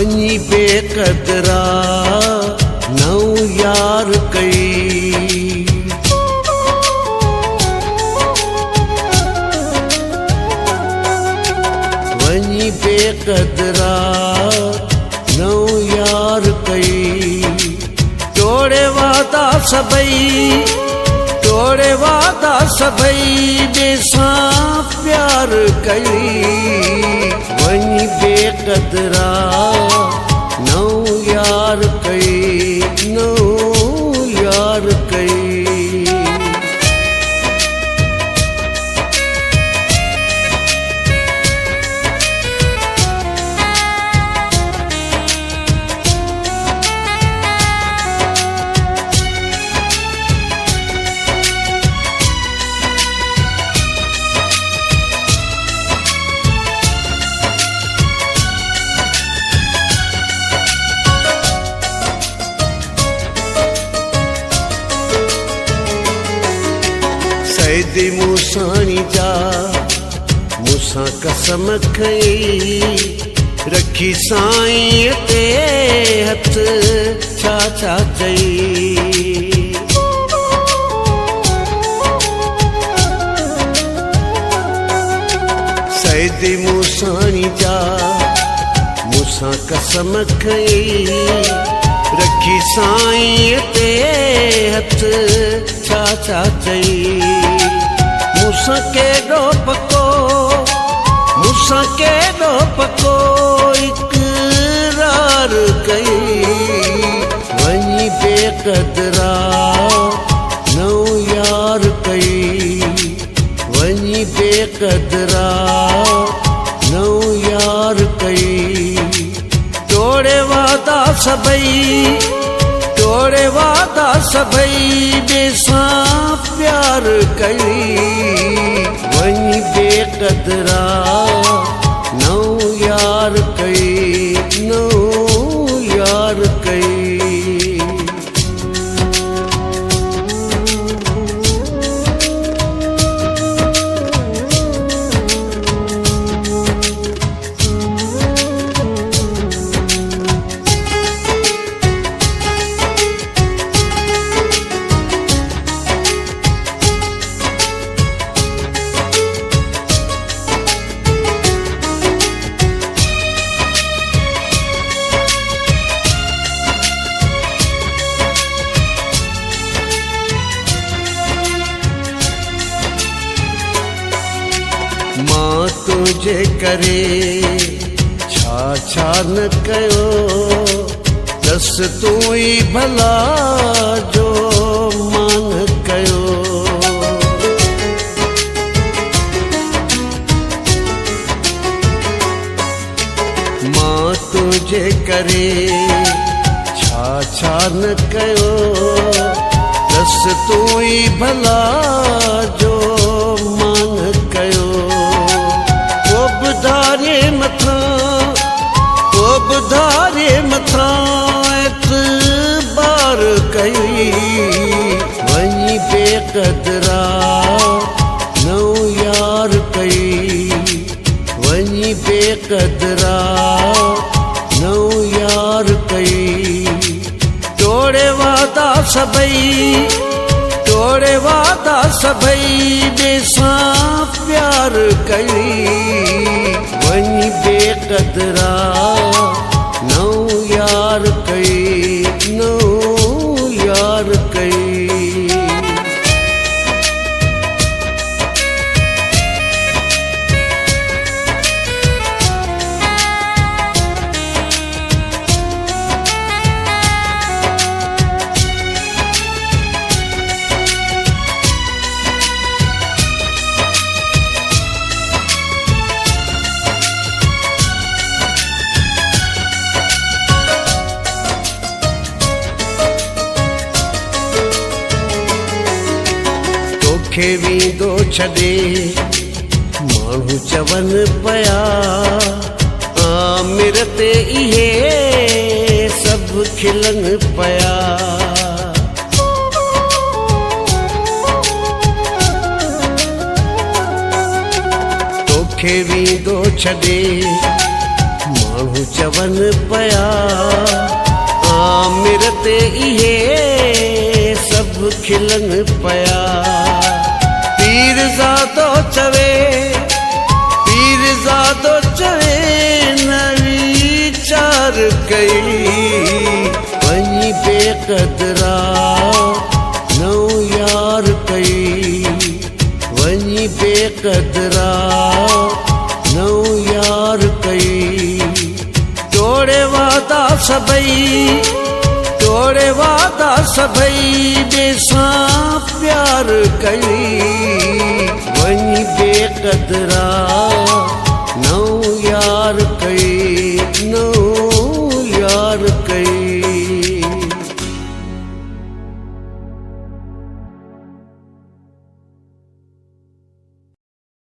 वञी बेक़दरा नओं यार कई वञी बेक़दरा नओं यार कई तोड़े वादा सभई तोड़े वादा सभई ॿिए प्यार कई वञी बेक़दरा नओं यार कई नओं यार कई सैदी मूसाणी जा मूसां कसम खई रखी साईं ते हथ छा छा चई सैदी मूसाणी जा मूसां कसम खई रखी साईं ते हथ छा छा चई मूसां केॾो पको इक़रार कई वञी बेक़दरा नओं यार कई वञी बेक़दरा नओं यार कई तोड़े वादा सभई तोड़े वादा सभई ॿिए प्यार कई वञी बेक़दरा नओं यार कई नओं यार कई मां तुझे करे छा छा न कयो दस तूं ई भला जो मां न कयो मां तुझे करे छा छा न कयो दस तूं ई भला जो मां न कयो धारे मथां एतबार कई वञी बेक़दरा नओं यार कई वञी बेक़दरा नओं यार कई तोड़े वादा सभई ॿिए प्यार कई वञी बेक़दरा नओं यार कई नओं यार कई खे वींदो छॾे माण्हू चवनि पिया आमिर ते इहे सभु खिलनि पिया तोखे वींदो छॾे माण्हू चवनि पिया आमिर ते इहे सभु खिलनि पिया पीरज़ादो चवे नवी चार कई वञी बेक़दरा नओं यार कई वञी बेक़दरा नओं यार कई तोड़े वादा सभई बेसां प्यार कई वञी बेक़दरा नओं